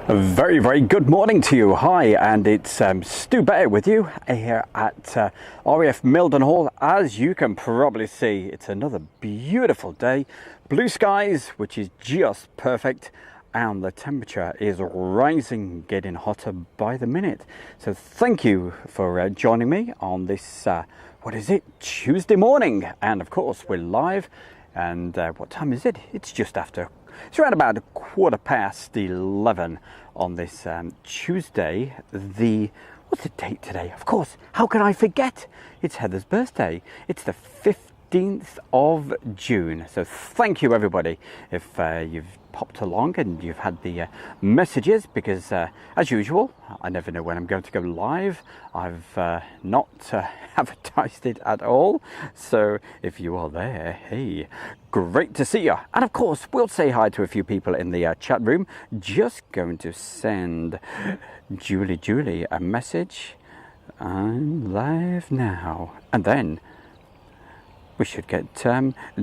A very, very good morning to you. Hi, and it's Stu Bear with you here at RAF Mildenhall. As you can probably see, it's another beautiful day. Blue skies, which is just perfect, and the temperature is rising, getting hotter by the minute. So thank you for joining me on this, what is it, Tuesday morning. And of course, we're live. And what time is it? It's just after. It's around about 11:15 on this Tuesday. What's the date today? Of course, how can I forget? It's Heather's birthday. It's the 15th of June. So thank you everybody if you've popped along and you've had the messages, because as usual, I never know when I'm going to go live. I've not advertised it at all, so if you are there, hey, great to see you. And of course, we'll say hi to a few people in the chat room. Just going to send Julie a message. I'm live now, and then we should get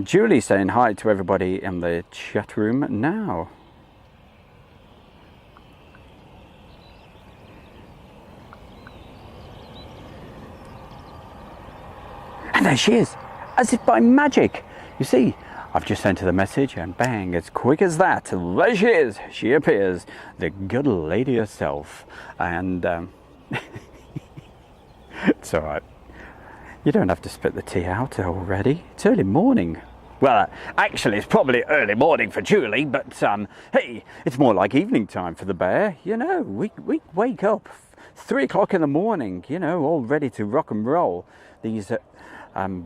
Julie saying hi to everybody in the chat room now. And there she is, as if by magic. You see, I've just sent her the message and bang, as quick as that, there she is. She appears, the good lady herself. And it's all right. You don't have to spit the tea out already. It's early morning. Well, actually, it's probably early morning for Julie, but hey, it's more like evening time for the bear. You know, we wake up 3 o'clock in the morning, you know, all ready to rock and roll. These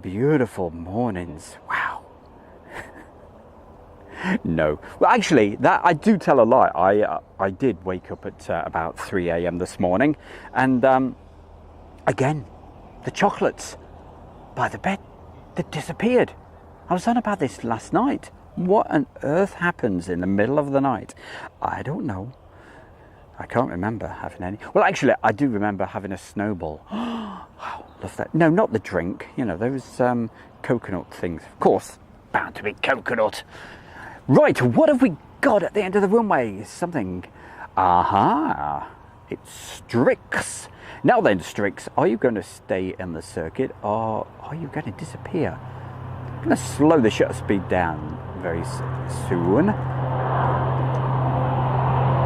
beautiful mornings. Wow. No. Well, actually, that I do tell a lie. I did wake up at about 3 a.m. this morning, and again, the chocolates by the bed, they disappeared. I was on about this last night. What on earth happens in the middle of the night? I don't know. I can't remember having any. Well, actually, I do remember having a snowball. Wow, love that. No, not the drink. You know, those coconut things. Of course, bound to be coconut. Right, what have we got at the end of the runway? Something. Aha. It's Strix. Now then, Strix, are you going to stay in the circuit, or are you going to disappear? I'm going to slow the shutter speed down very soon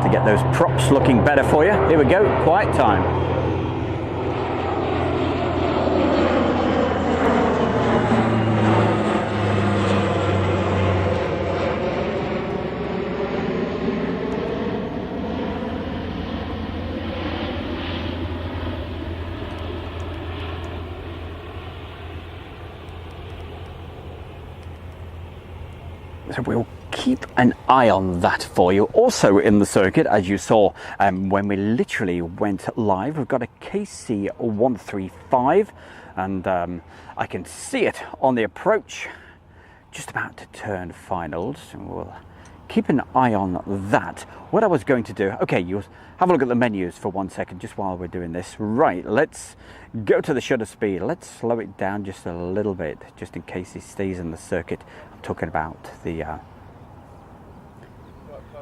to get those props looking better for you. Here we go, quiet time. So we'll keep an eye on that for you. Also in the circuit, as you saw when we literally went live, we've got a KC-135, and I can see it on the approach, just about to turn finals. We'll keep an eye on that. What I was going to do, okay, you have a look at the menus for 1 second just while we're doing this. Right, let's go to the shutter speed. Let's slow it down just a little bit, just in case it stays in the circuit. I'm talking about the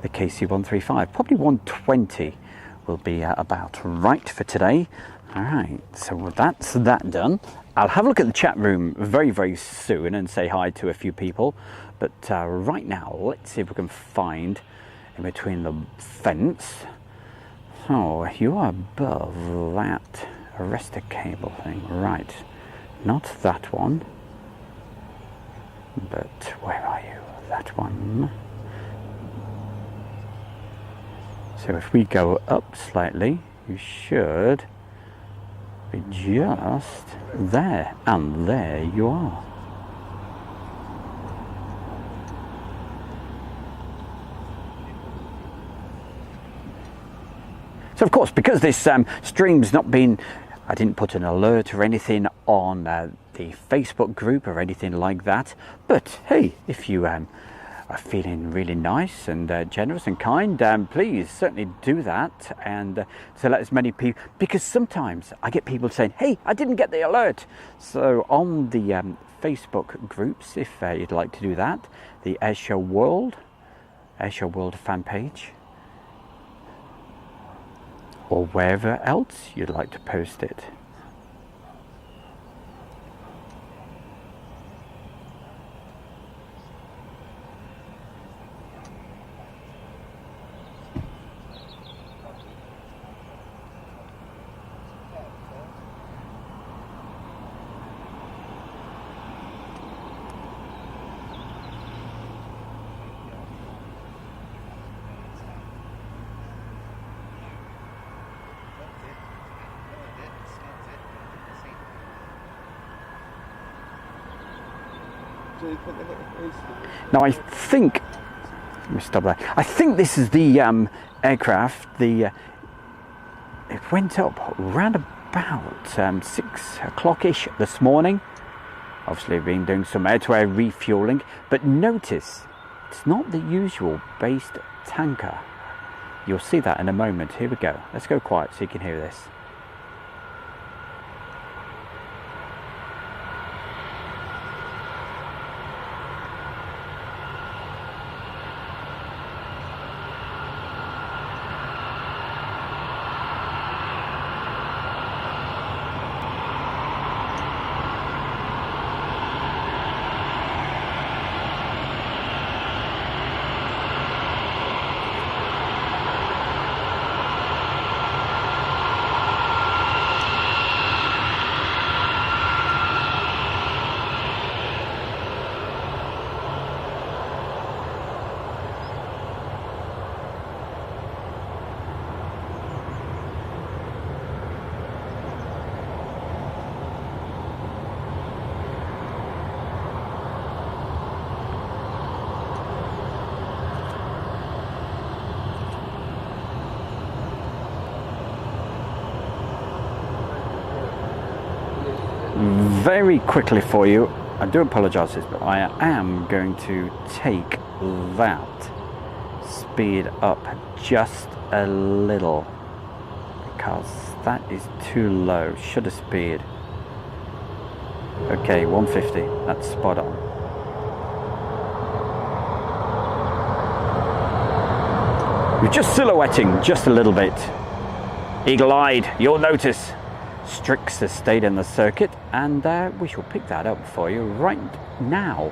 KC-135. Probably 120 will be about right for today. All right, so that's that done. I'll have a look at the chat room very, very soon and say hi to a few people. But right now, let's see if we can find in between the fence. Oh, you are above that arrestor cable thing, right? Not that one, but where are you? That one. So if we go up slightly, you should be just there, and there you are. So of course, because this stream's not been, I didn't put an alert or anything on the Facebook group or anything like that. But hey, if you are feeling really nice and generous and kind, please certainly do that, and to let as many people, because sometimes I get people saying, hey, I didn't get the alert. So on the Facebook groups, if you'd like to do that, the Airshow World fan page, or wherever else you'd like to post it. Now I think, let me stop there. I think this is the aircraft. It went up round about 6 o'clock-ish this morning. Obviously I've been doing some air-to-air refueling, but notice it's not the usual based tanker. You'll see that in a moment. Here we go. Let's go quiet so you can hear this. Very quickly for you, I do apologise, but I am going to take that speed up just a little because that is too low. Shutter speed. Okay, 150. That's spot on. We're just silhouetting just a little bit. Eagle-eyed, you'll notice. Strix has stayed in the circuit, and we shall pick that up for you right now.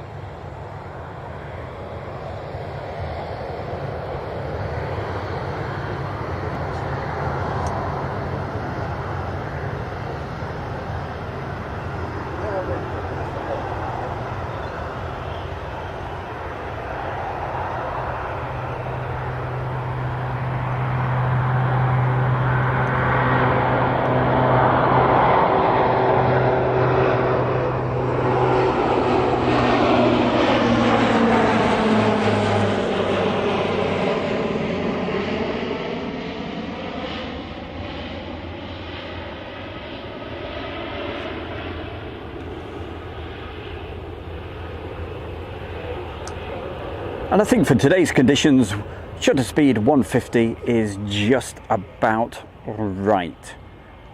And I think for today's conditions, shutter speed 150 is just about right.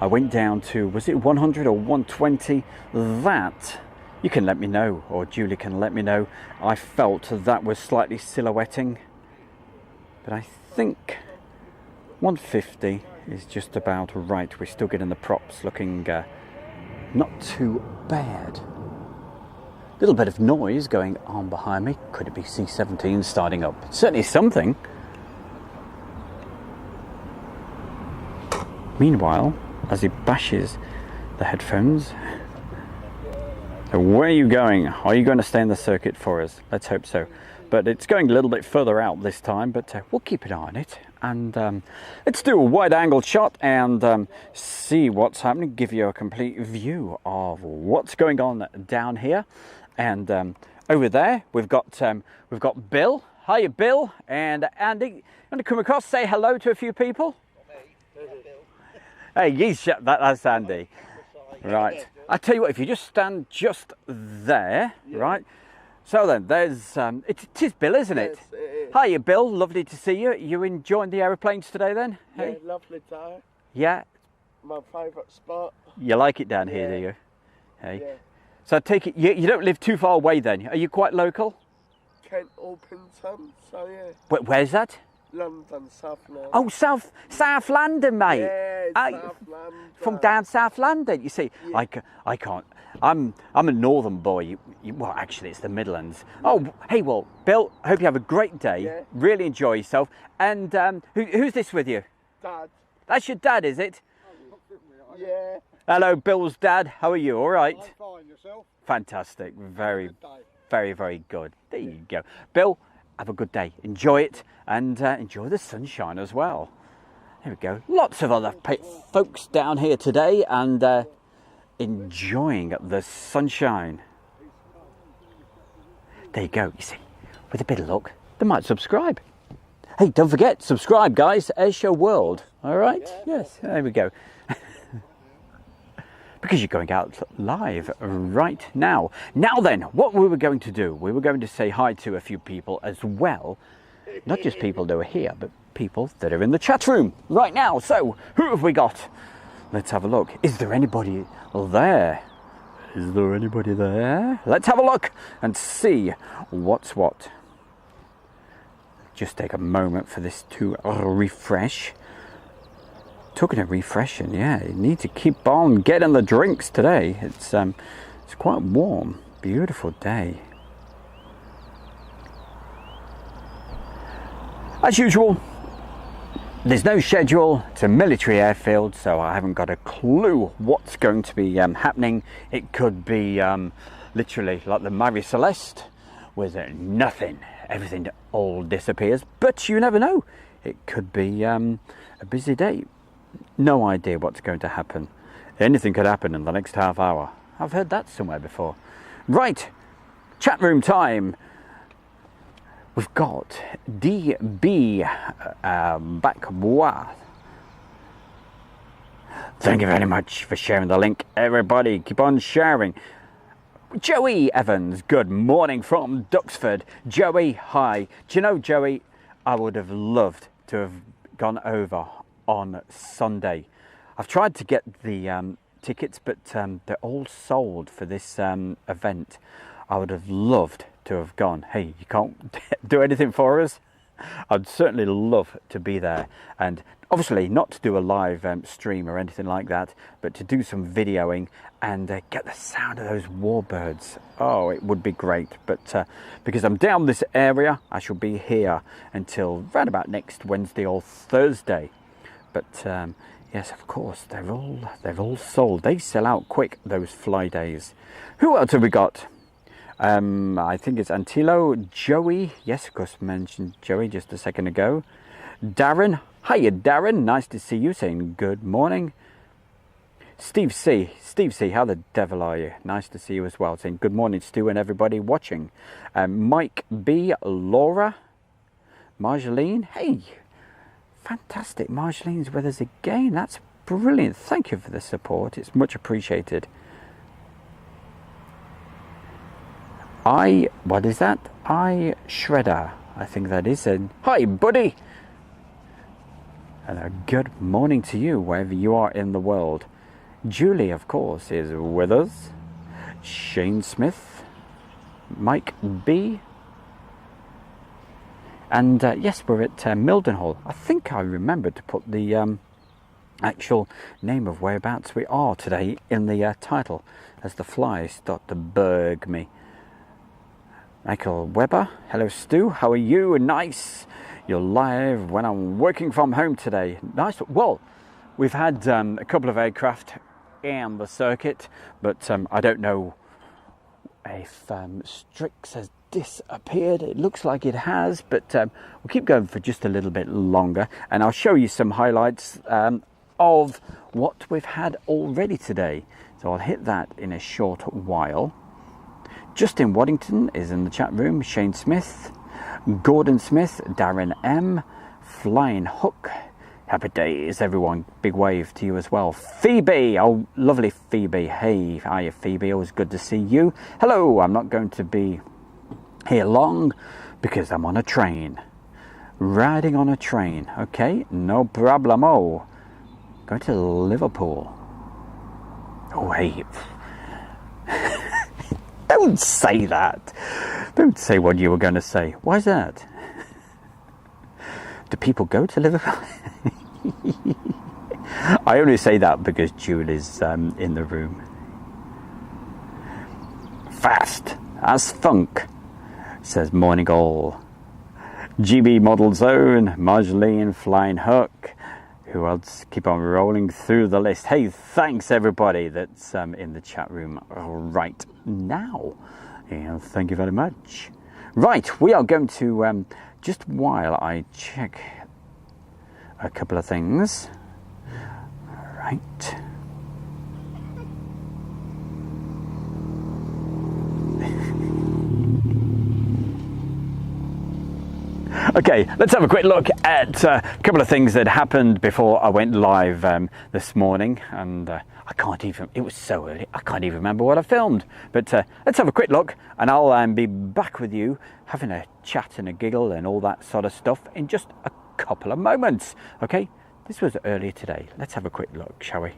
I went down to, was it 100 or 120? That, you can let me know, or Julie can let me know. I felt that was slightly silhouetting, but I think 150 is just about right. We're still getting the props looking not too bad. Little bit of noise going on behind me. Could it be C-17 starting up? Certainly something. Meanwhile, as he bashes the headphones, so where are you going? Are you going to stay in the circuit for us? Let's hope so. But it's going a little bit further out this time, but we'll keep an eye on it. And let's do a wide angle shot and see what's happening, give you a complete view of what's going on down here. And over there we've got Bill. Hiya, Bill and Andy. You want to come across, say hello to a few people? Hey, that's Andy. Right. I tell you what, if you just stand just there, right? So then, there's it is Bill, isn't it? Yes, it is. Hiya, Bill. Lovely to see you. You enjoying the aeroplanes today, then? Yeah, Hey? lovely day. Yeah. My favourite spot. You like it down here, do you? Hey. Yeah. So I take it you don't live too far away then? Are you quite local? Kent Orpington, so yeah. Where's that? London, South London. Oh, South London, mate. Yeah, South London. From down South London, you see. Yeah. I can't. I'm a northern boy. Well, actually, it's the Midlands. Oh, hey, well, Bill, hope you have a great day. Yeah. Really enjoy yourself. And who's this with you? Dad. That's your dad, is it? Yeah. Hello, Bill's dad. How are you? All right? I'm fine, yourself? Fantastic. Very, Good day. very, very good. There you go. Bill, have a good day. Enjoy it and enjoy the sunshine as well. There we go. Lots of other folks down here today and enjoying the sunshine. There you go. You see, with a bit of luck, they might subscribe. Hey, don't forget, subscribe, guys. Airshow World. All right? Yeah. Yes, there we go. Because you're going out live right now. Now then, what we were going to do, we were going to say hi to a few people as well. Not just people that are here, but people that are in the chat room right now. So, who have we got? Let's have a look. Is there anybody there? Is there anybody there? Let's have a look and see what's what. Just take a moment for this to refresh. Talking of refreshing, yeah, you need to keep on getting the drinks today. It's quite warm, beautiful day. As usual, there's no schedule. It's a military airfield, so I haven't got a clue what's going to be happening. It could be literally like the Marie Celeste, with nothing, everything all disappears. But you never know. It could be a busy day. No idea what's going to happen. Anything could happen in the next half hour. I've heard that somewhere before. Right, chat room time. We've got DB Backbois. Thank you very much for sharing the link. Everybody, keep on sharing. Joey Evans, good morning from Duxford. Joey, hi. Do you know, Joey, I would have loved to have gone over on Sunday. I've tried to get the tickets, but they're all sold for this event. I would have loved to have gone. Hey, you can't do anything for us? I'd certainly love to be there, and obviously not to do a live stream or anything like that, but to do some videoing and get the sound of those warbirds. Oh, it would be great. But because I'm down this area, I shall be here until right about next Wednesday or Thursday. But yes, of course, they're all sold. They sell out quick, those fly days. Who else have we got? I think it's Antilo, Joey. Yes, of course, mentioned Joey just a second ago. Darren. Hiya, Darren. Nice to see you. Saying good morning. Steve C. Steve C. How the devil are you? Nice to see you as well. Saying good morning, Stu, and everybody watching. Mike B. Laura. Marjolaine. Hey. Fantastic. Marjolaine's with us again. That's brilliant. Thank you for the support. It's much appreciated. What is that? Shredder. I think that is. Hi, buddy. And a good morning to you, wherever you are in the world. Julie, of course, is with us. Shane Smith. Mike B. And yes, we're at Mildenhall. I think I remembered to put the actual name of whereabouts we are today in the title, as the flies start to bug me. Michael Webber, hello Stu, how are you? Nice, you're live when I'm working from home today. Nice. Well, we've had a couple of aircraft in the circuit, but I don't know if Strix has disappeared. It looks like it has, but we'll keep going for just a little bit longer, and I'll show you some highlights of what we've had already today. So I'll hit that in a short while. Justin Waddington is in the chat room. Shane Smith, Gordon Smith, Darren M, Flying Hook. Happy days, everyone. Big wave to you as well. Phoebe, oh, lovely Phoebe. Hey, hiya Phoebe, always good to see you. Hello, I'm not going to be here long because I'm on a train. Riding on a train, okay? No problemo. Going to Liverpool. Oh, hey. Don't say that. Don't say what you were going to say. Why's that? Do people go to Liverpool? I only say that because Jewel is in the room. Fast as funk, says Morning All. GB Model Zone, Marjorie, Flying Hook. Who else? Keep on rolling through the list. Hey, thanks everybody that's in the chat room right now. Yeah, thank you very much. Right, we are going to, just while I check a couple of things. Right. Okay, let's have a quick look at a couple of things that happened before I went live this morning. And I can't even, it was so early, I can't even remember what I filmed. But let's have a quick look and I'll be back with you having a chat and a giggle and all that sort of stuff in just a couple of moments. Okay, this was earlier today. Let's have a quick look, shall we?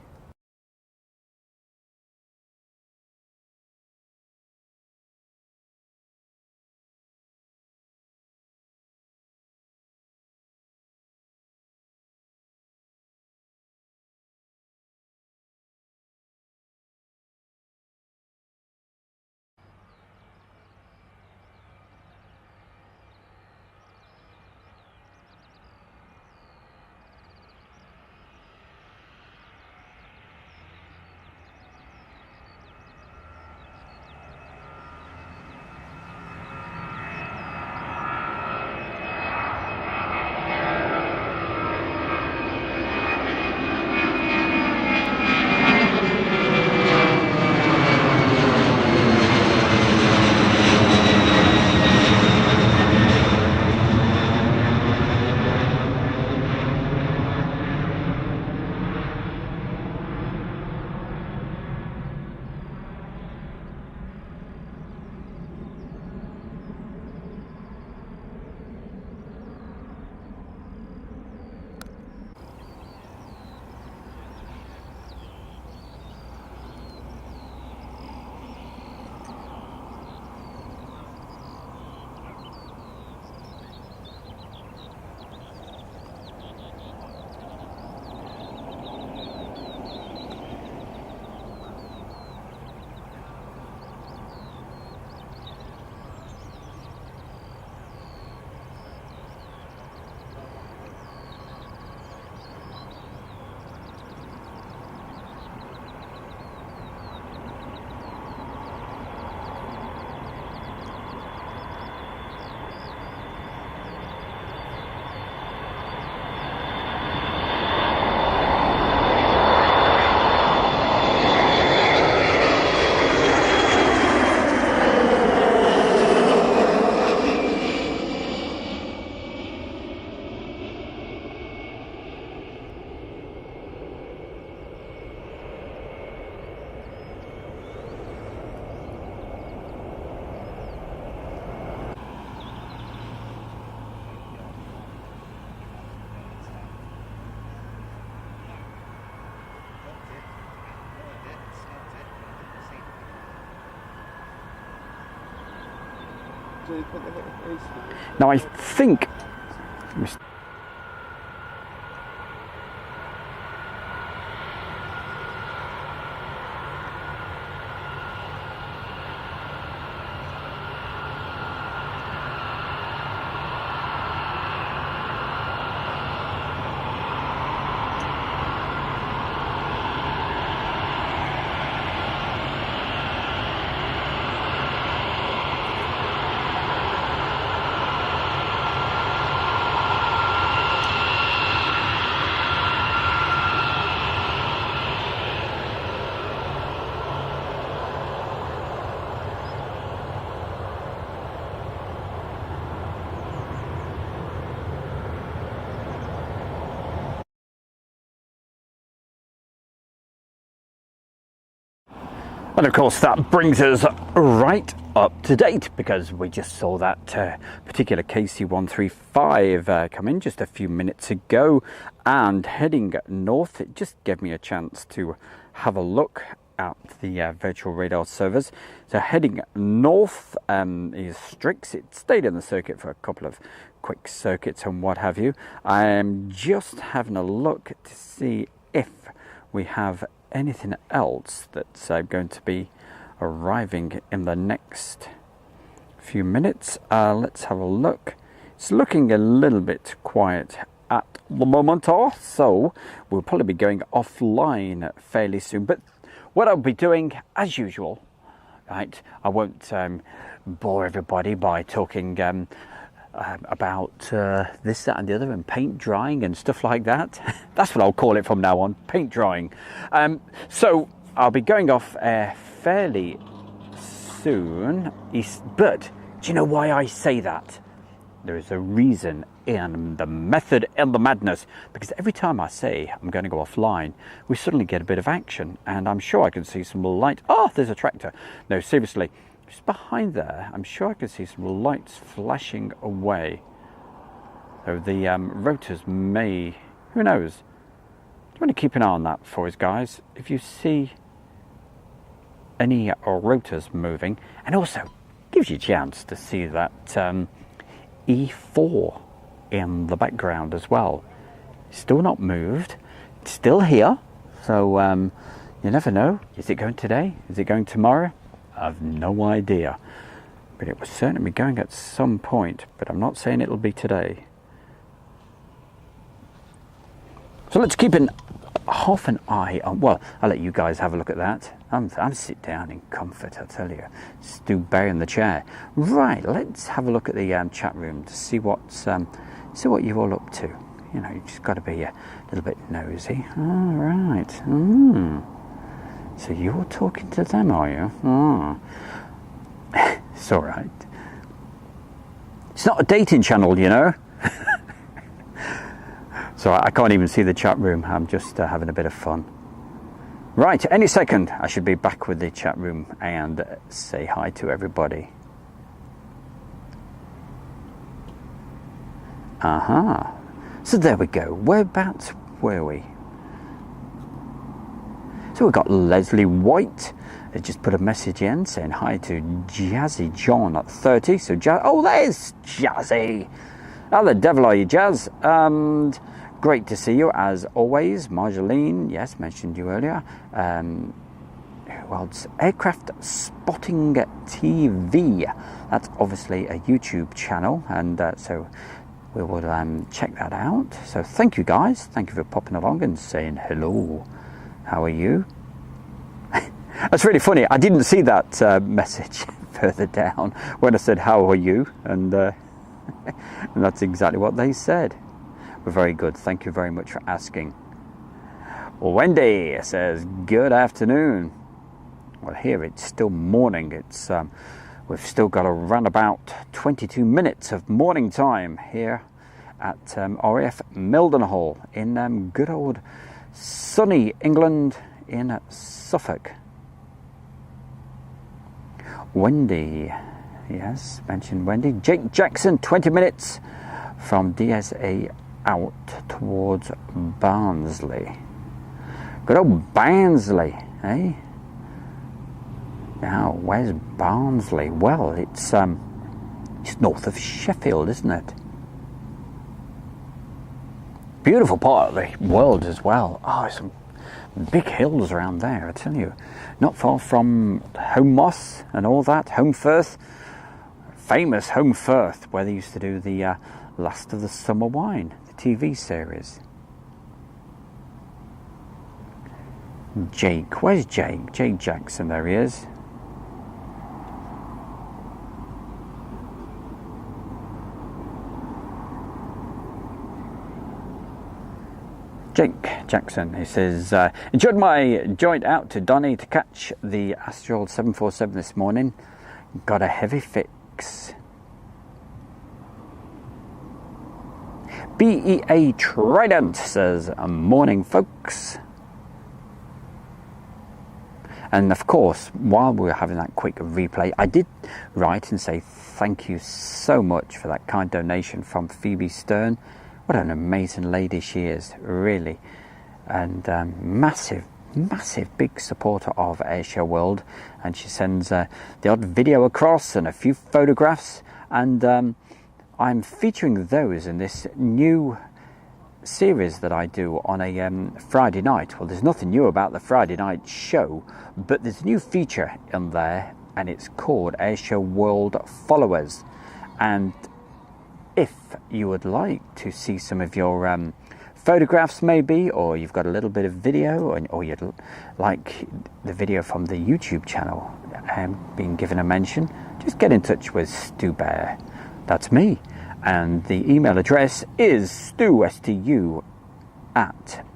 Now I think and of course that brings us right up to date, because we just saw that particular KC-135 come in just a few minutes ago, and heading north it just gave me a chance to have a look at the virtual radar servers. So heading north is Strix. It stayed in the circuit for a couple of quick circuits and what have you. I am just having a look to see if we have anything else that's going to be arriving in the next few minutes. Let's have a look. It's looking a little bit quiet at the moment, so we'll probably be going offline fairly soon. But what I'll be doing, as usual, right, I won't bore everybody by talking about this, that and the other, and paint drying and stuff like that. That's what I'll call it from now on, paint drying. So I'll be going off fairly soon, but do you know why I say that? There is a reason in the method and the madness, because every time I say I'm going to go offline, we suddenly get a bit of action, and I'm sure I can see some light. Oh, there's a tractor. No, seriously, just behind there, I'm sure I can see some lights flashing away. So the rotors may, who knows? You want to keep an eye on that for us, guys. If you see any rotors moving, and also gives you a chance to see that E4 in the background as well. Still not moved, it's still here, so you never know. Is it going today? Is it going tomorrow? I've no idea, but it will certainly be going at some point, but I'm not saying it'll be today. So let's keep half an eye on, well, I'll let you guys have a look at that. I'm sit down in comfort, I tell you. Stu Bay in the chair. Right, let's have a look at the chat room to see what you're all up to. You know, you just got to be a little bit nosy. All right. So you're talking to them, are you? Oh. It's all right. It's not a dating channel, you know. So I can't even see the chat room. I'm just having a bit of fun. Right, any second I should be back with the chat room and say hi to everybody. Aha. So there we go. Whereabouts were we? So we've got Leslie White. They just put a message in saying hi to Jazzy John at 30. So oh, there's Jazzy. How the devil are you, Jazz? And great to see you as always. Marjolaine, yes, mentioned you earlier. Well, it's Aircraft Spotting TV. That's obviously a YouTube channel, and so we will check that out. So thank you guys. Thank you for popping along and saying hello. How are you? That's really funny. I didn't see that message further down when I said how are you, and that's exactly what they said. Very good. Thank you very much for asking. Wendy says good afternoon. Well, here it's still morning. It's we've still got around about 22 minutes of morning time here at RAF Mildenhall in good old sunny England in Suffolk. Wendy, yes, mentioned Wendy. Jake Jackson, 20 minutes from DSA out towards Barnsley. Good old Barnsley, eh? Now, where's Barnsley? Well, it's north of Sheffield, isn't it? Beautiful part of the world as well. Oh, some big hills around there, I tell you. Not far from Home Moss and all that. Home Firth, famous Home Firth, where they used to do the Last of the Summer Wine, the TV series. Jake, where's Jake? Jake Jackson, there he is. Jake Jackson, he says, enjoyed my joint out to Donny to catch the Astral 747 this morning. Got a heavy fix. BEA Trident says, morning folks. And of course, while we were having that quick replay, I did write and say thank you so much for that kind donation from Phoebe Stern. What an amazing lady she is, really. And massive, massive, big supporter of Airshow World, and she sends the odd video across and a few photographs, and I'm featuring those in this new series that I do on a Friday night. Well, there's nothing new about the Friday night show, but there's a new feature in there, and it's called Airshow World Followers. And if you would like to see some of your photographs maybe, or you've got a little bit of video, or you'd like the video from the YouTube channel being given a mention, just get in touch with Stu Bear. That's me. And the email address is stu at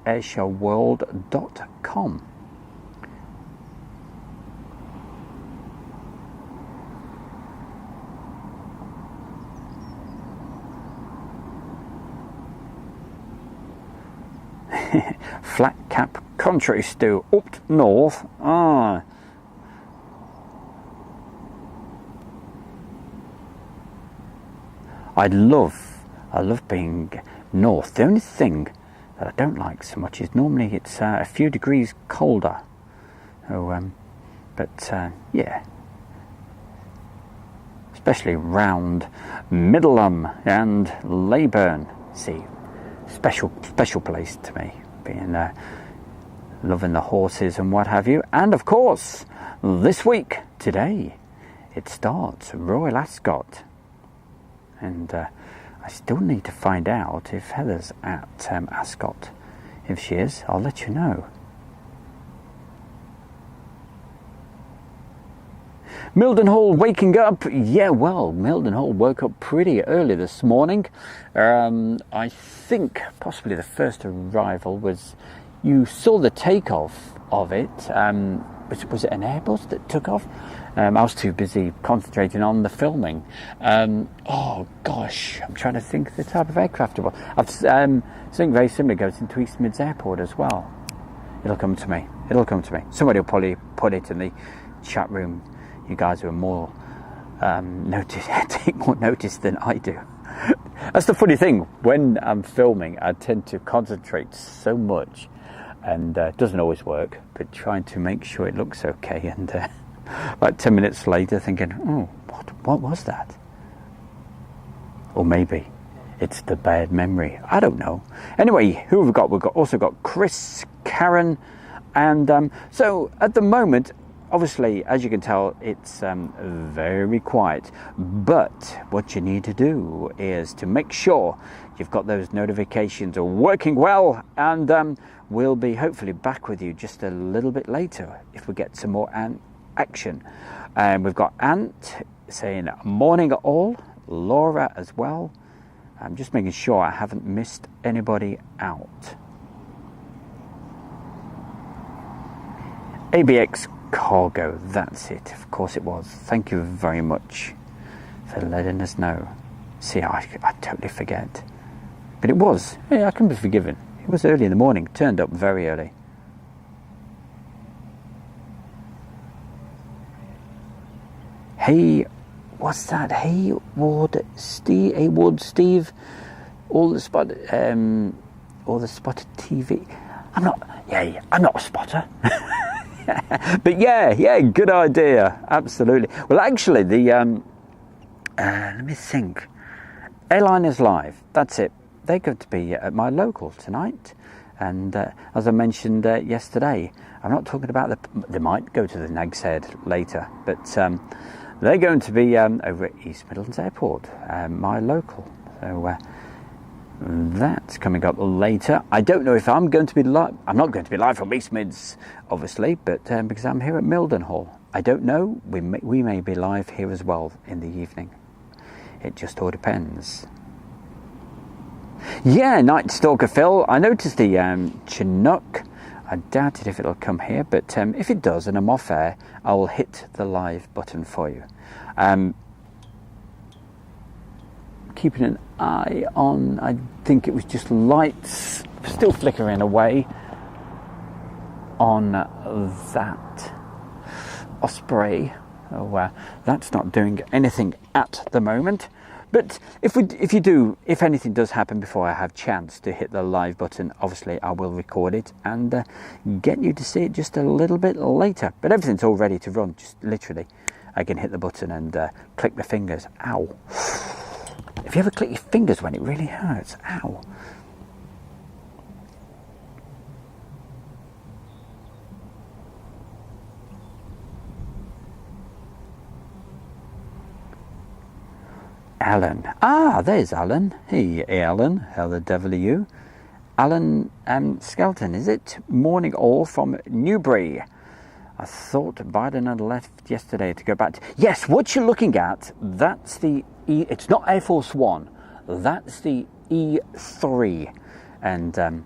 airshowworld.com. Flat cap country, Stu, up north. Ah. I love being north. The only thing that I don't like so much is normally it's a few degrees colder. So, yeah, especially round Middleham and Leyburn. See, special place to me, being loving the horses and what have you. And of course, this week, today, it starts Royal Ascot. And I still need to find out if Heather's at Ascot. If she is, I'll let you know. Mildenhall waking up. Yeah, well, Mildenhall woke up pretty early this morning. I think possibly the first arrival was, you saw the takeoff of it. Was it an Airbus that took off? I was too busy concentrating on the filming. Oh gosh, I'm trying to think the type of aircraft it was. I've something very similar goes into East Mids Airport as well. It'll come to me. Somebody will probably put it in the chat room. You guys are more take more notice than I do. That's the funny thing. When I'm filming, I tend to concentrate so much, and it doesn't always work, but trying to make sure it looks okay. And like 10 minutes later thinking, oh, what was that? Or maybe it's the bad memory. I don't know. Anyway, who have we got? We've also got Chris, Karen, and so at the moment, obviously, as you can tell, it's very quiet. But what you need to do is to make sure you've got those notifications are working well, and we'll be hopefully back with you just a little bit later if we get some more action. We've got Ant saying morning all, Laura as well. I'm just making sure I haven't missed anybody out. ABX Cargo, that's it. Of course it was. Thank you very much for letting us know. See, I totally forget. But it was. Yeah, I can be forgiven. It was early in the morning. Turned up very early. Hey, what's that? Haywood Steve, all the spotted TV. I'm not a spotter. But yeah, good idea. Absolutely. Well, actually, the let me think. Airliners Live. That's it. They're going to be at my local tonight, and as I mentioned yesterday, I'm not talking about they might go to the Nag's Head later, but they're going to be over at East Midlands Airport, my local. So that's coming up later. I don't know if I'm going to be live. I'm not going to be live from East Mids, obviously, but because I'm here at Mildenhall. I don't know. We may be live here as well in the evening. It just all depends. Yeah, Night Stalker Phil. I noticed the Chinook. I doubt it if it'll come here, but if it does and I'm off air, I'll hit the live button for you. Keeping an eye on, I think it was just lights still flickering away on that Osprey. Oh, that's not doing anything at the moment. But if anything does happen before I have chance to hit the live button, obviously I will record it and get you to see it just a little bit later. But everything's all ready to run. Just literally, I can hit the button and click the fingers. Ow! If you ever click your fingers when it really hurts, ow! Alan. Ah, there's Alan. Hey, Alan. How the devil are you? Alan Skelton, is it? Morning all from Newbury. I thought Biden had left yesterday to go back to... Yes, what you're looking at, that's the... It's not Air Force One. That's the E3. And are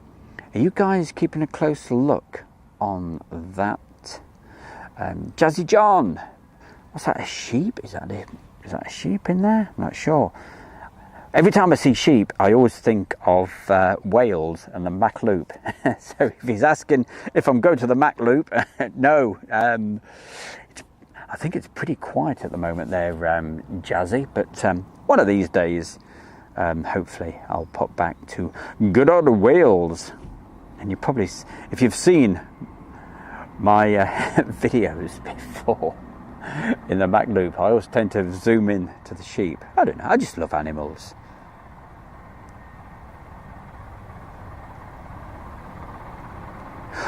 you guys keeping a close look on that? Jazzy John. What's that, a sheep? Is that a sheep in there? I'm not sure. Every time I see sheep, I always think of Wales and the Mac Loop. So if he's asking if I'm going to the Mac Loop, no. I think it's pretty quiet at the moment there, Jazzy. But one of these days, hopefully, I'll pop back to good old Wales. And you probably, if you've seen my videos before, in the Mac Loop, I always tend to zoom in to the sheep. I don't know, I just love animals.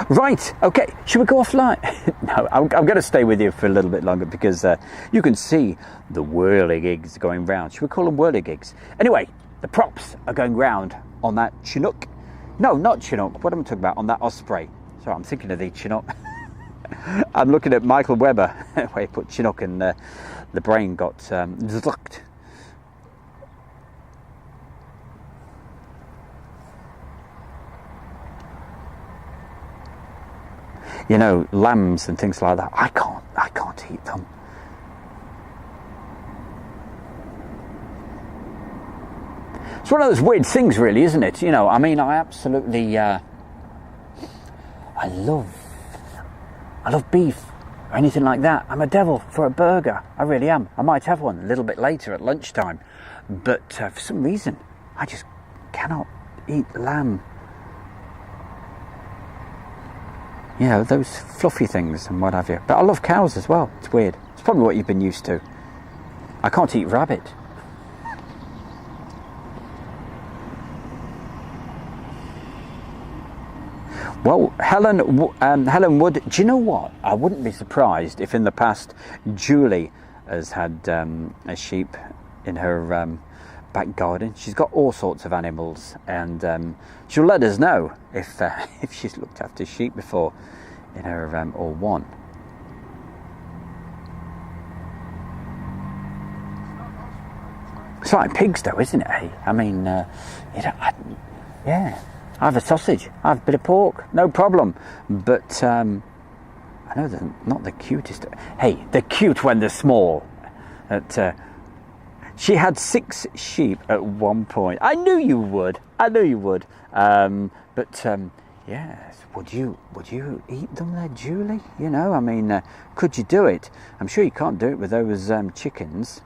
Right, okay, should we go offline? No, I'm going to stay with you for a little bit longer because you can see the whirligigs going round. Should we call them whirligigs? Anyway, the props are going round on that Chinook. No, not Chinook. What am I talking about? On that Osprey. Sorry, I'm thinking of the Chinook. I'm looking at Michael Webber, where he put Chinook and the brain got zlucked. You know, lambs and things like that. I can't eat them. It's one of those weird things, really, isn't it? You know, I mean, I absolutely, I love beef or anything like that. I'm a devil for a burger. I really am. I might have one a little bit later at lunchtime. But for some reason, I just cannot eat lamb. You know, those fluffy things and what have you. But I love cows as well. It's weird. It's probably what you've been used to. I can't eat rabbit. Well, Helen Wood, do you know what? I wouldn't be surprised if in the past Julie has had a sheep in her back garden. She's got all sorts of animals, and she'll let us know if she's looked after sheep before in her or one. It's like pigs, though, isn't it? Eh? I mean, yeah. I have a sausage, I have a bit of pork, no problem. But I know they're not the cutest. Hey, they're cute when they're small. She had 6 sheep at one point. I knew you would. Yes, would you eat them there, Julie? You know, I mean, could you do it? I'm sure you can't do it with those chickens.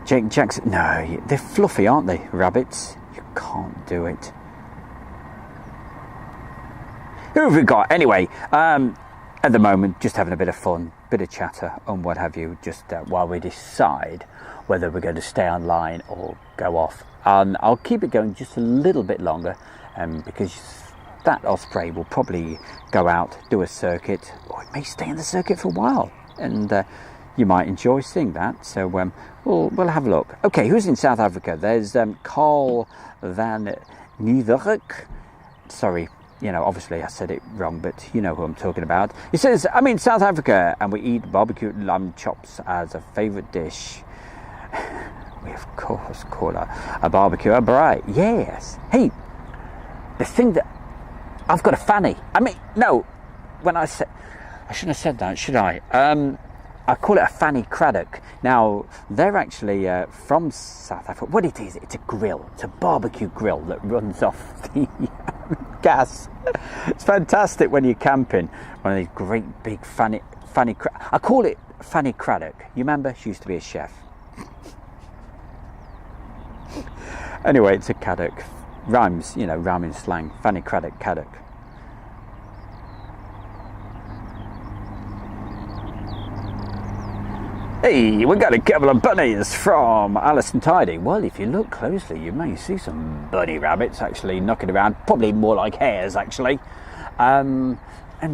Jake Jackson, no, they're fluffy, aren't they, rabbits? You can't do it. Who have we got? Anyway, at the moment, just having a bit of fun, bit of chatter and what have you, just while we decide whether we're going to stay online or go off. I'll keep it going just a little bit longer because that Osprey will probably go out, do a circuit, or it may stay in the circuit for a while. And you might enjoy seeing that, so we'll have a look. Okay, who's in South Africa? There's Carl van Nieuwerk. Sorry, you know, obviously I said it wrong, but you know who I'm talking about. He says, I'm in South Africa and we eat barbecued lamb chops as a favourite dish. We of course call a barbecue a braai. Yes. Hey, the thing that I've got a fanny. I mean, no, when I said, I shouldn't have said that, should I? I call it a fanny craddock. Now, they're actually from South Africa. What it is, it's a grill. It's a barbecue grill that runs off the gas. It's fantastic when you're camping. One of these great big fanny I call it Fanny Craddock. You remember? She used to be a chef. Anyway, it's a caddock. Rhymes, you know, rhyming slang. Fanny Craddock, caddock. Hey, we got a couple of bunnies from Alison Tidy. Well, if you look closely, you may see some bunny rabbits actually knocking around. Probably more like hares, actually. And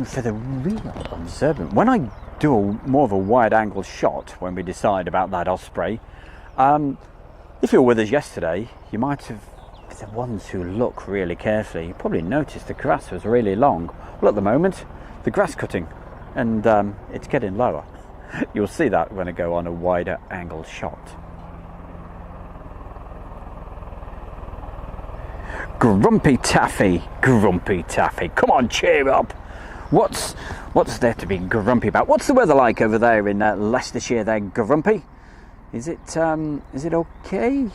for the real observant, when I do more of a wide-angle shot, when we decide about that osprey, if you were with us yesterday, you might have, the ones who look really carefully, you probably noticed the grass was really long. Well, at the moment, the grass cutting, and it's getting lower. You'll see that when I go on a wider angle shot. Grumpy Taffy, Grumpy Taffy. Come on, cheer up. What's there to be grumpy about? What's the weather like over there in Leicestershire there, Grumpy? Is it okay?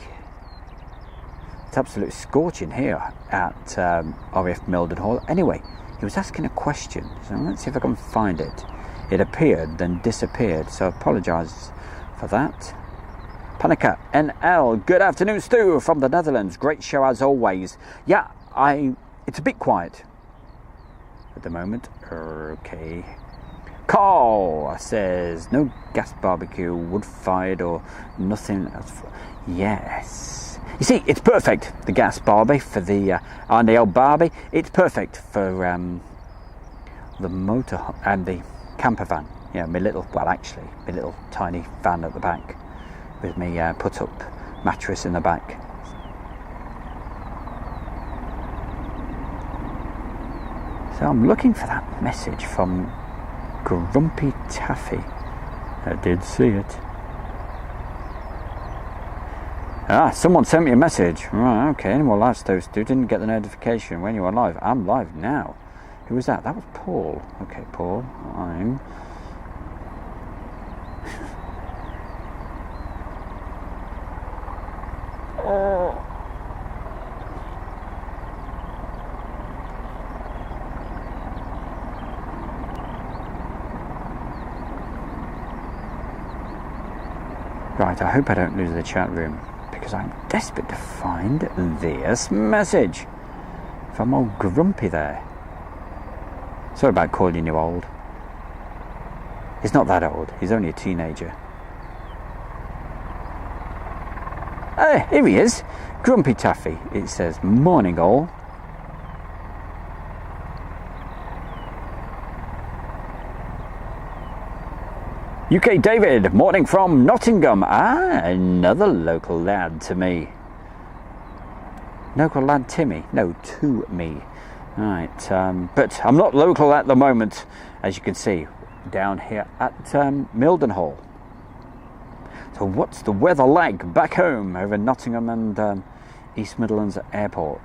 It's absolutely scorching here at RAF Mildenhall. Anyway, he was asking a question, so let's see if I can find it. It appeared, then disappeared, so I apologise for that. Panica NL, good afternoon, Stu, from the Netherlands. Great show as always. Yeah, it's a bit quiet at the moment. Okay. Carl says, no gas barbecue, wood-fired or nothing else. Yes. You see, it's perfect, the gas barbie for the RDL barbie. It's perfect for the motor and the camper van. Yeah, my little tiny van at the back with me put up mattress in the back. So I'm looking for that message from Grumpy Taffy. I did see it. Someone sent me a message. Right, okay, anyone live those two didn't get the notification when you were live. I'm live now. Who was that? That was Paul. Okay, Paul, I'm... Right, I hope I don't lose the chat room, because I'm desperate to find this message from old Grumpy there. Sorry about calling you old. He's not that old, he's only a teenager. Here he is, Grumpy Taffy. It says, morning all. UK David, morning from Nottingham. Another local lad to me. Local lad Timmy? No, to me. Right, but I'm not local at the moment, as you can see, down here at Mildenhall. So what's the weather like back home over Nottingham and East Midlands Airport?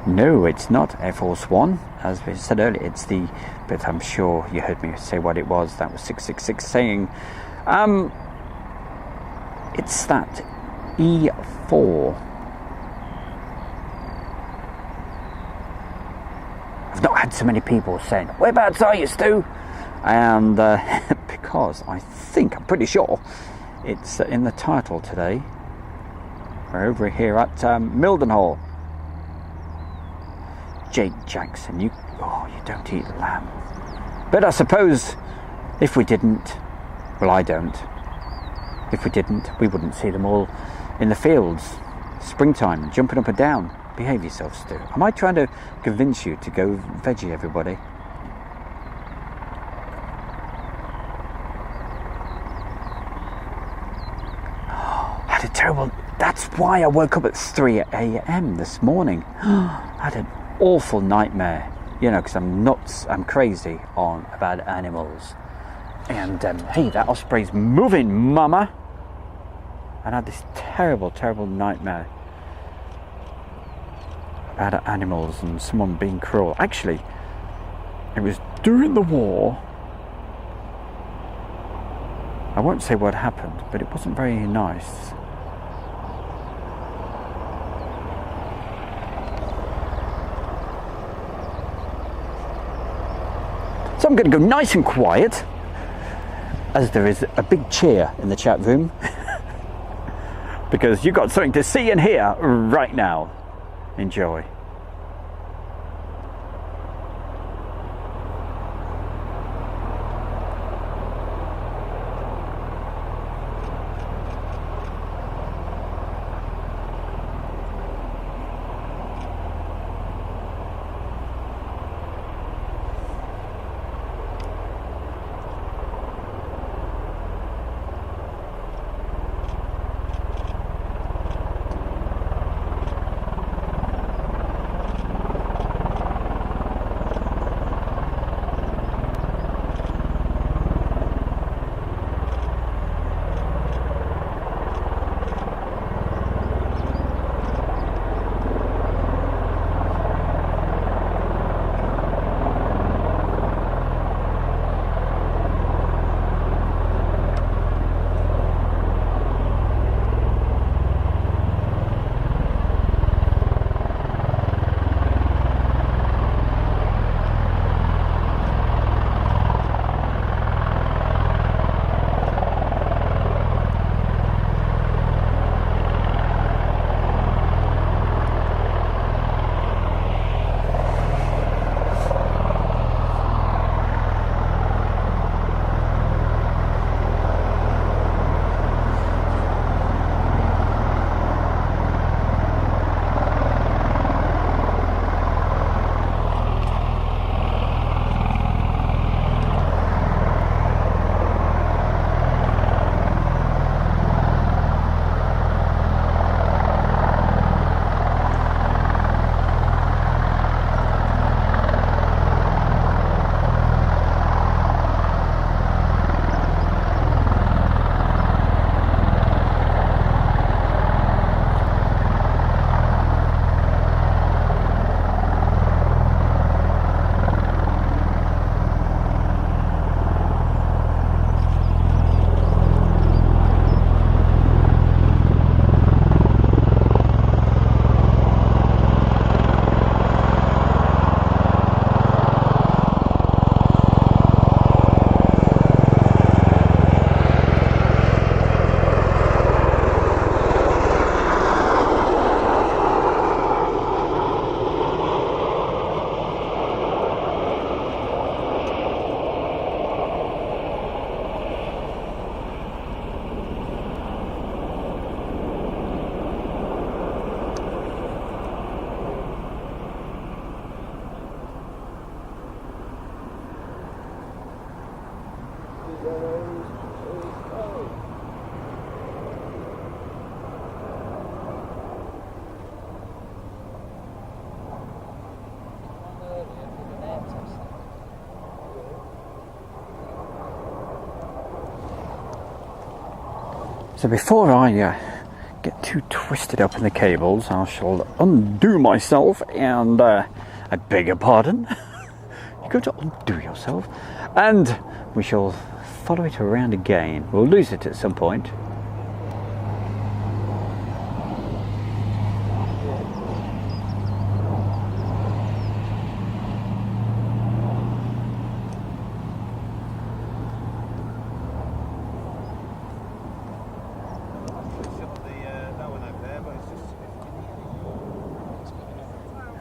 No, it's not Air Force One, as we said earlier. It's the, but I'm sure you heard me say what it was. That was 666 saying, it's that E4. I've not had so many people saying, whereabouts are you, Stu? And because I'm pretty sure it's in the title today. We're over here at Mildenhall. Jake Jackson, you don't eat lamb. But I suppose if we didn't, well, I don't. If we didn't, we wouldn't see them all in the fields, springtime, jumping up and down. Behave yourself, Stu. Am I trying to convince you to go veggie, everybody? I had a terrible... That's why I woke up at 3 a.m. this morning. I had an awful nightmare, you know, because I'm nuts, I'm crazy about animals. And hey, that osprey's moving, mama. And I had this terrible nightmare about animals and someone being cruel. Actually, it was during the war. I won't say what happened, but it wasn't very nice. So I'm going to go nice and quiet, as there is a big cheer in the chat room, because you've got something to see and hear right now. Enjoy. So before I get too twisted up in the cables, I shall undo myself and I beg your pardon. You're going to undo yourself, and we shall follow it around again. We'll lose it at some point.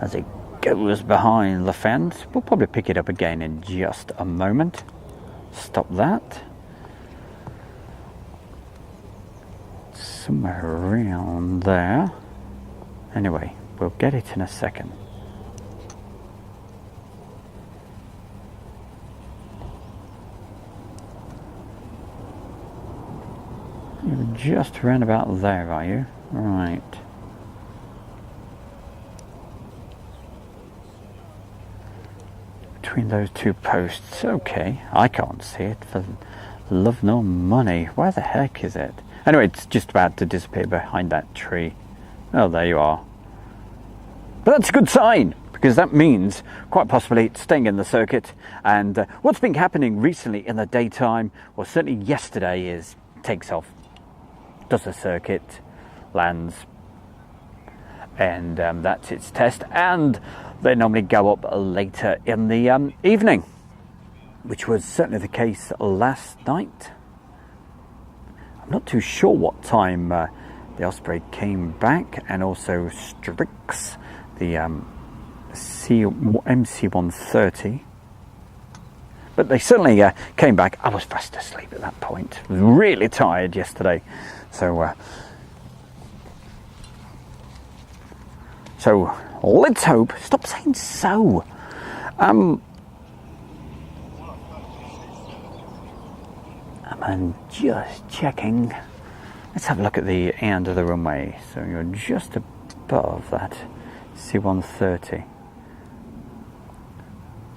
As it goes behind the fence. We'll probably pick it up again in just a moment. Stop that. Somewhere around there. Anyway, we'll get it in a second. You're just around about there, are you? Right. Between those two posts. Okay, I can't see it for love nor money. Where the heck is it? Anyway, it's just about to disappear behind that tree. Oh, there you are. But that's a good sign, because that means quite possibly it's staying in the circuit. And what's been happening recently in the daytime, well, certainly yesterday, is takes off, does the circuit, lands, and that's its test. And they normally go up later in the evening, which was certainly the case last night. I'm not too sure what time the Osprey came back, and also Strix, the MC-130. But they certainly came back. I was fast asleep at that point. I was really tired yesterday. So let's hope. Stop saying so. I'm just checking. Let's have a look at the end of the runway. So you're just above that C-130.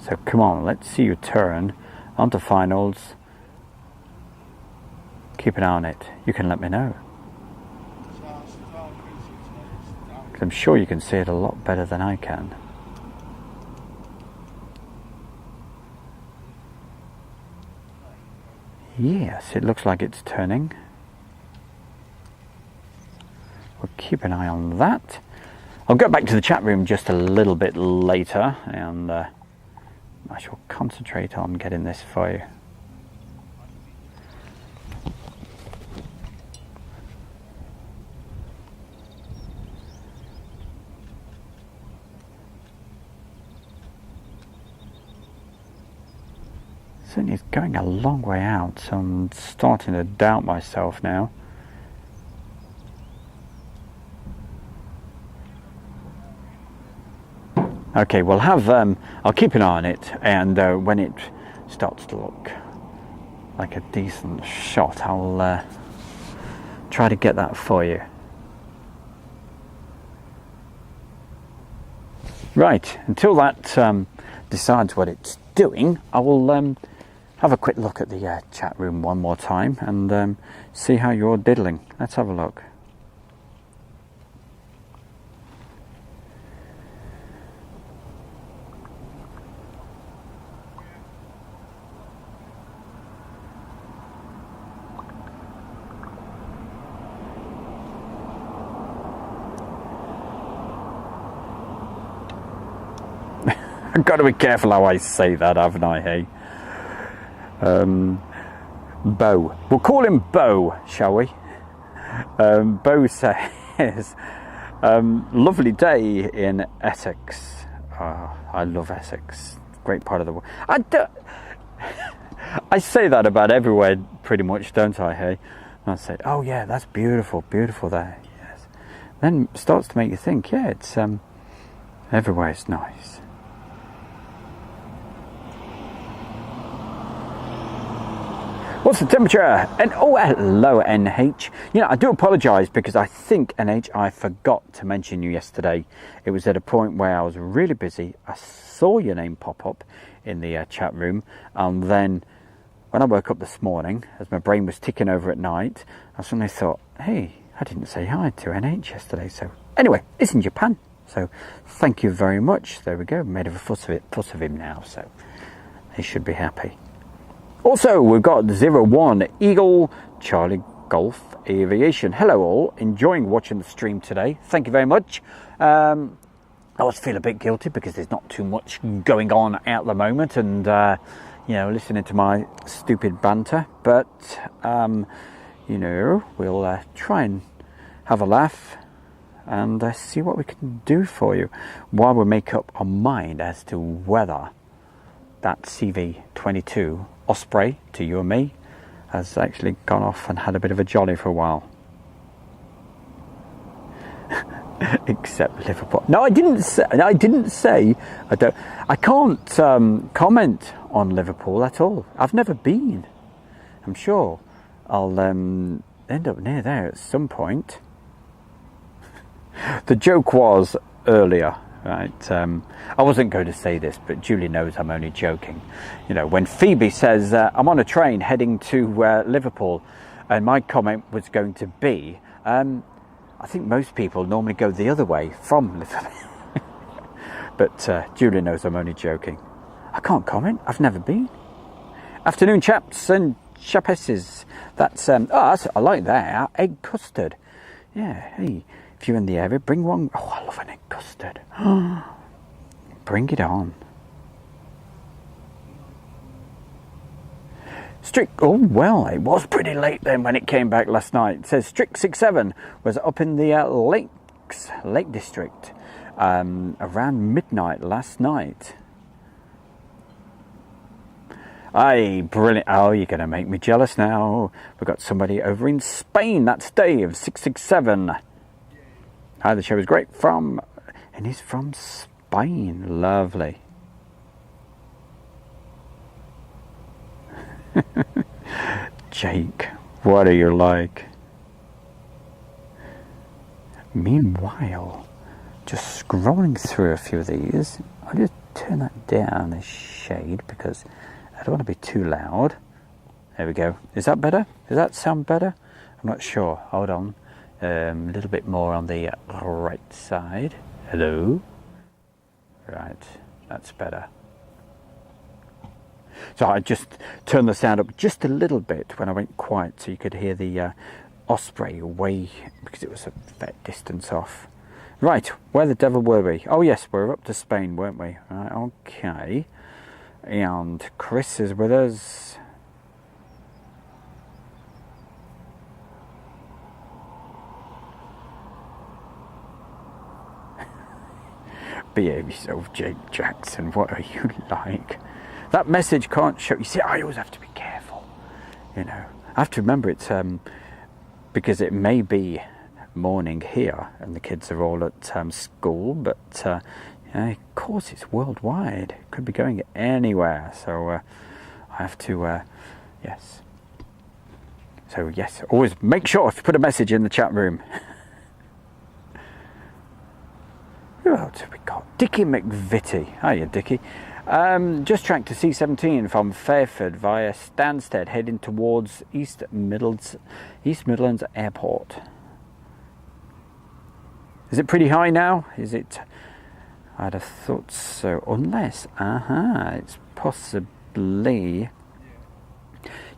So come on, let's see you turn onto finals. Keep an eye on it. You can let me know, 'cause I'm sure you can see it a lot better than I can. Yes, it looks like it's turning. We'll keep an eye on that. I'll go back to the chat room just a little bit later, and I shall concentrate on getting this for you. Certainly it's going a long way out, so I'm starting to doubt myself now. Okay, we'll have, I'll keep an eye on it, and when it starts to look like a decent shot, I'll try to get that for you. Right, until that decides what it's doing, I will have a quick look at the chat room one more time and see how you're diddling. Let's have a look. I've got to be careful how I say that, haven't I, hey? Bo. We'll call him Bo, shall we? Bo says, lovely day in Essex. Oh, I love Essex. Great part of the world. I say that about everywhere pretty much, don't I, hey? And I say, oh yeah, that's beautiful, beautiful there, yes. Then it starts to make you think, yeah, it's, everywhere's nice. What's the temperature? And oh, hello, NH. You know, I do apologise because I think, NH, I forgot to mention you yesterday. It was at a point where I was really busy. I saw your name pop up in the chat room, and then when I woke up this morning, as my brain was ticking over at night, I suddenly thought, hey, I didn't say hi to NH yesterday. So anyway, it's in Japan. So thank you very much. There we go. Made a fuss of him now. So he should be happy. Also, we've got 01 Eagle Charlie Golf Aviation. Hello all, enjoying watching the stream today. Thank you very much. I always feel a bit guilty because there's not too much going on at the moment, and you know, listening to my stupid banter. But you know, we'll try and have a laugh and see what we can do for you while we make up our mind as to whether that CV22 Osprey, to you and me, has actually gone off and had a bit of a jolly for a while. Except Liverpool. No, I didn't say. I don't. I can't comment on Liverpool at all. I've never been. I'm sure I'll end up near there at some point. The joke was earlier. Right, I wasn't going to say this, but Julie knows I'm only joking. You know, when Phoebe says, I'm on a train heading to Liverpool, and my comment was going to be, I think most people normally go the other way from Liverpool. But Julie knows I'm only joking. I can't comment. I've never been. Afternoon, chaps and chapesses. That's I like that. Egg custard. Yeah, hey, if you're in the area, bring one. Oh, I love an egg custard. Bring it on. Strict, oh well, it was pretty late then when it came back last night. It says Strict 67 was up in the Lake District around midnight last night. Aye, brilliant. Oh, you're going to make me jealous now. We've got somebody over in Spain. That's Dave, 667. Hi, the show is great and he's from Spain. Lovely. Jake, what are you like? Meanwhile, just scrolling through a few of these, I'll just turn that down a shade because I don't want to be too loud. There we go. Is that better? Does that sound better? I'm not sure. Hold on. A little bit more on the right side. Hello? Right, that's better. So I just turned the sound up just a little bit when I went quiet so you could hear the Osprey way, because it was a fair distance off. Right, where the devil were we? Oh yes, we're up to Spain, weren't we? Right, okay. And Chris is with us. Behave yourself, Jake Jackson. What are you like? That message can't show. You see, I always have to be careful. You know, I have to remember it's because it may be morning here and the kids are all at school, but of course it's worldwide. It could be going anywhere. So I have to, yes. So yes, always make sure to put a message in the chat room. Who else have we got? Dickie McVitie. Hiya, Dickie. Just tracked to C17 from Fairford via Stansted, heading towards East Midlands Airport. Is it pretty high now? Is it? I'd have thought so. Unless, it's possibly.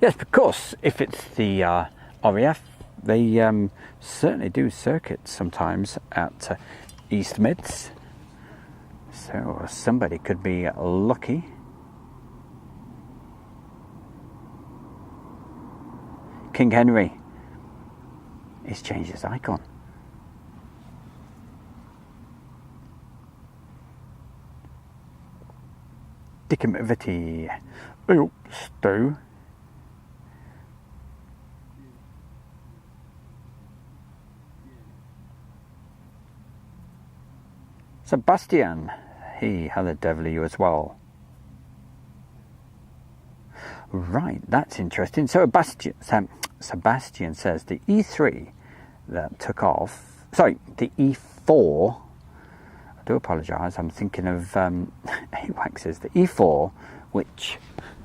Yes, because if it's the RAF, they certainly do circuits sometimes at East Mids. So somebody could be lucky. King Henry. He's changed his icon. Dickie McVitie. Oh, Stowe. Sebastian. Hey, how the devil are you as well? Right, that's interesting. So Sebastian says the E3 that took off, sorry, the E4, I do apologise, I'm thinking of AWACS's, the E4, which,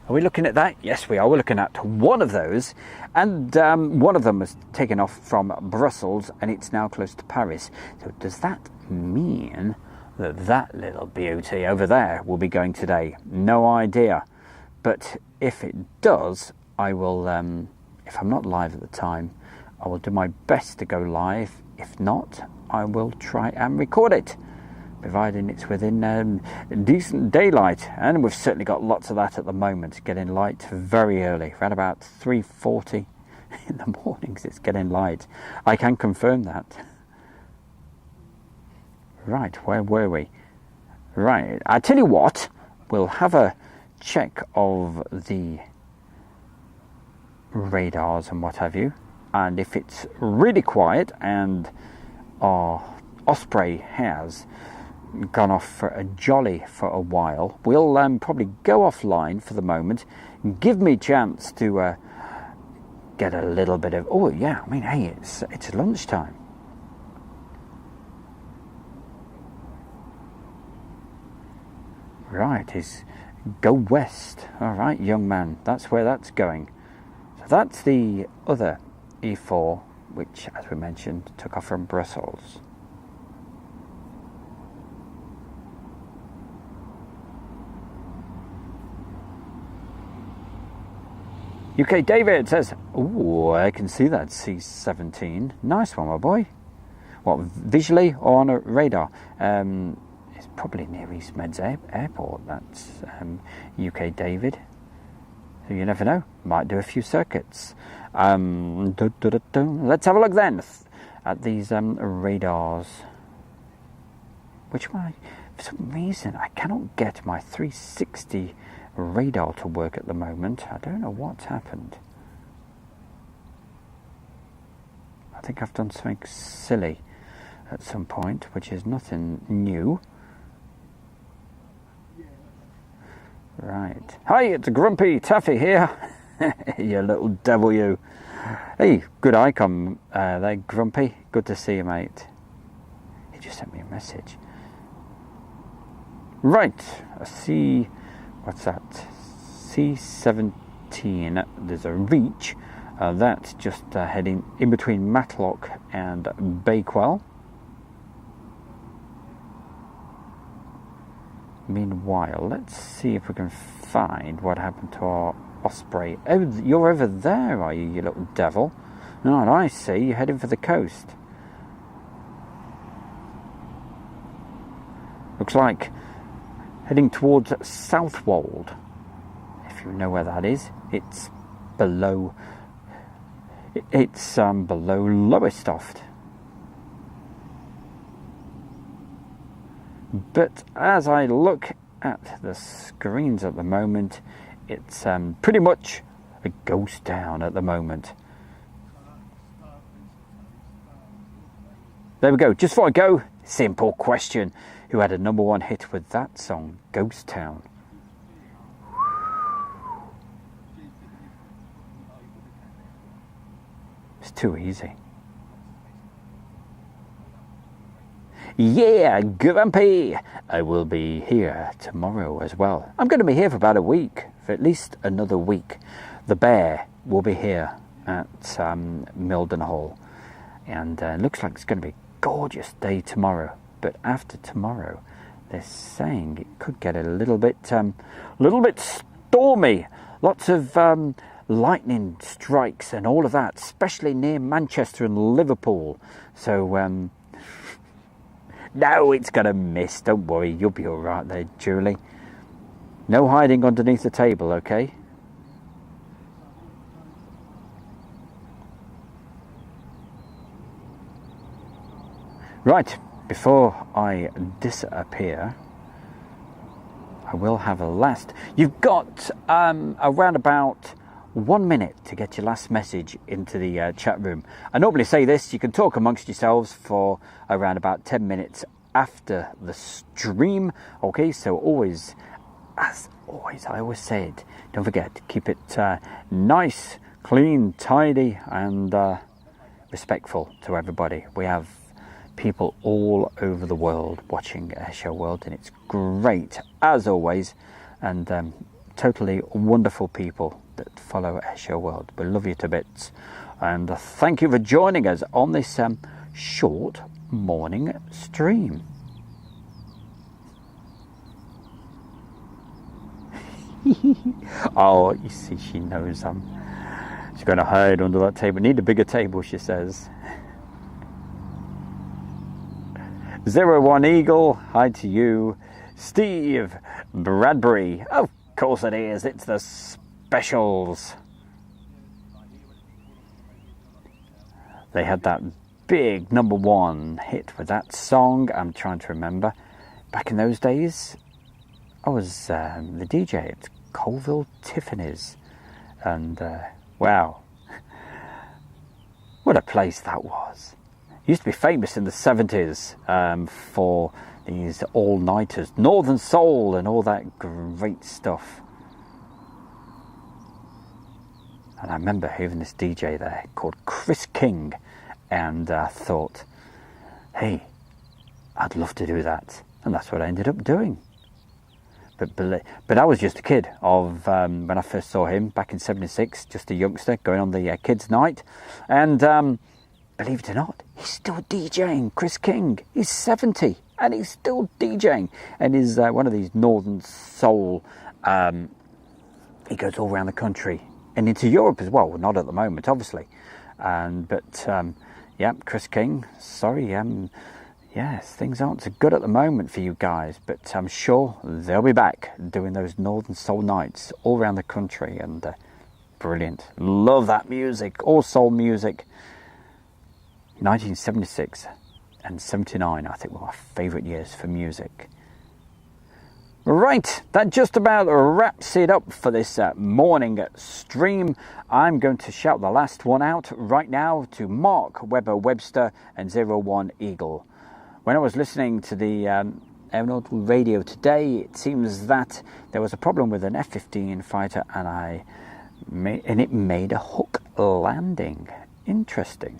are we looking at that? Yes, we are. We're looking at one of those, and one of them was taken off from Brussels, and it's now close to Paris. So does that mean that little beauty over there will be going today? No idea. But if it does, I will, if I'm not live at the time, I will do my best to go live. If not, I will try and record it, providing it's within decent daylight. And we've certainly got lots of that at the moment, getting light very early, around about 3:40 in the mornings it's getting light. I can confirm that. Right, where were we? Right, I tell you what, we'll have a check of the radars and what have you, and if it's really quiet and our Osprey has gone off for a jolly for a while, we'll probably go offline for the moment, give me a chance to get a little bit of, oh yeah, I mean, hey, it's lunchtime. Right, is go west. All right, young man, that's where that's going. So that's the other E4, which, as we mentioned, took off from Brussels. UK David says, "Ooh, I can see that C-17. Nice one, my boy. What, visually or on a radar?" It's probably near East Meds Airport. That's UK David. So you never know. Might do a few circuits. Let's have a look then at these radars. Which one? For some reason, I cannot get my 360 radar to work at the moment. I don't know what's happened. I think I've done something silly at some point, which is nothing new. Right. Hi, it's Grumpy Taffy here. You little devil, you. Hey, good icon there, Grumpy. Good to see you, mate. He just sent me a message. Right. What's that? C-17. There's a reach. That's just heading in between Matlock and Bakewell. Meanwhile, let's see if we can find what happened to our Osprey. Oh, you're over there, are you little devil? Right, I see. You're heading for the coast. Looks like heading towards Southwold. If you know where that is, it's below. It's below Lowestoft. But as I look at the screens at the moment, it's pretty much a ghost town at the moment. There we go. Just before I go, simple question. Who had a #1 hit with that song, Ghost Town? It's too easy. Yeah, Grumpy! I will be here tomorrow as well. I'm going to be here for about a week, for at least another week. The bear will be here at Mildenhall. And looks like it's going to be a gorgeous day tomorrow. But after tomorrow, they're saying it could get a little bit stormy. Lots of lightning strikes and all of that, especially near Manchester and Liverpool. So, no, it's going to miss. Don't worry, you'll be all right there, Julie. No hiding underneath the table, okay? Right, before I disappear, I will have a last. You've got around about 1 minute to get your last message into the chat room. I normally say this, you can talk amongst yourselves for around about 10 minutes after the stream. Okay, so always, as always, I always say it, don't forget, keep it nice, clean, tidy, and respectful to everybody. We have people all over the world watching Airshow World, and it's great, as always, and totally wonderful people that follow Airshow World. We love you to bits, and thank you for joining us on this short morning stream. Oh, you see, she knows she's going to hide under that table. Need a bigger table, she says. 01 Eagle, hi to you. Steve Bradbury, of course it is, it's the specials. They had that big #1 hit with that song. I'm trying to remember. Back in those days, I was the DJ at Colville Tiffany's. And wow, what a place that was. Used to be famous in the 70s for these all-nighters, Northern Soul and all that great stuff. And I remember hearing this DJ there called Chris King, and I thought, hey, I'd love to do that. And that's what I ended up doing. But I was just a kid of when I first saw him back in '76, just a youngster going on the kids' night. And believe it or not, he's still DJing. Chris King, he's 70 and he's still DJing. And he's one of these Northern Soul. He goes all around the country and into Europe as well. Not at the moment, obviously. But yeah, Chris King, sorry, yes, things aren't so good at the moment for you guys, but I'm sure they'll be back doing those Northern Soul nights all around the country, and brilliant. Love that music, all soul music. 1976 and 79, I think, were my favourite years for music. Right, that just about wraps it up for this morning stream. I'm going to shout the last one out right now to Mark Webber Webster and 01 Eagle. When I was listening to the aeronautical radio today, it seems that there was a problem with an F-15 fighter, and it made a hook landing. Interesting.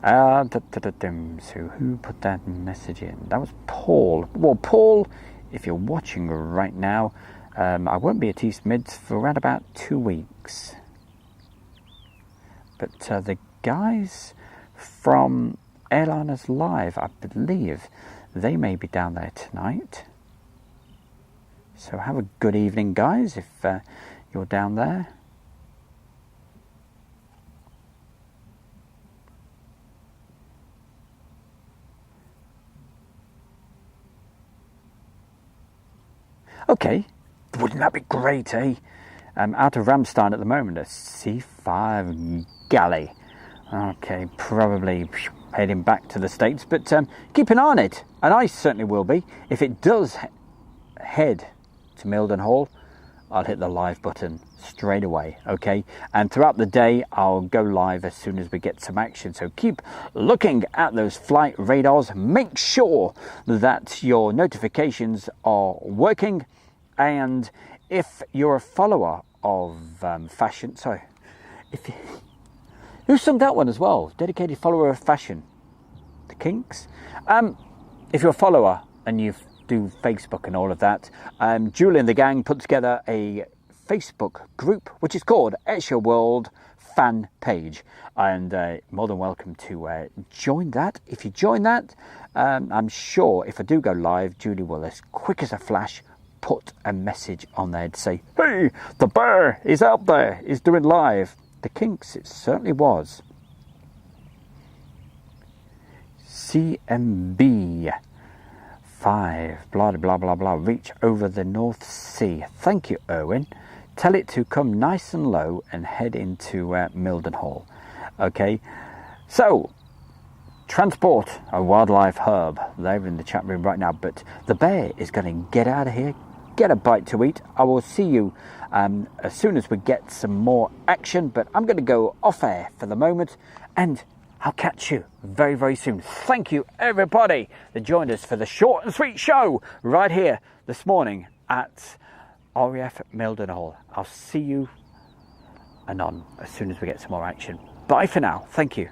So who put that message in? That was Paul. Well, Paul, if you're watching right now, I won't be at East Mids for around about 2 weeks. But the guys from Airliners Live, I believe, they may be down there tonight. So have a good evening, guys, if you're down there. Okay, wouldn't that be great, eh? Out of Ramstein at the moment, a C5 galley. Okay, probably heading back to the States, but keep an eye on it, and I certainly will be. If it does head to Mildenhall, I'll hit the live button straight away, okay? And throughout the day, I'll go live as soon as we get some action. So keep looking at those flight radars. Make sure that your notifications are working. And if you're a follower of fashion, sorry, who sung that one as well? Dedicated follower of fashion, the Kinks. If you're a follower and you do Facebook and all of that, Julie and the gang put together a Facebook group which is called It's Your World Fan Page, and more than welcome to join that. If you join that, I'm sure if I do go live, Julie will, as quick as a flash, put a message on there to say, hey, the bear is out there, he's doing live. The Kinks, it certainly was. CMB 5, blah, blah, blah, blah, reach over the North Sea. Thank you, Erwin. Tell it to come nice and low and head into Mildenhall. Okay, so transport a wildlife hub. They're in the chat room right now, but the bear is going to get out of here, get a bite to eat. I will see you as soon as we get some more action, but I'm going to go off air for the moment, and I'll catch you very, very soon. Thank you, everybody, that joined us for the short and sweet show right here this morning at RAF Mildenhall. I'll see you anon as soon as we get some more action. Bye for now. Thank you.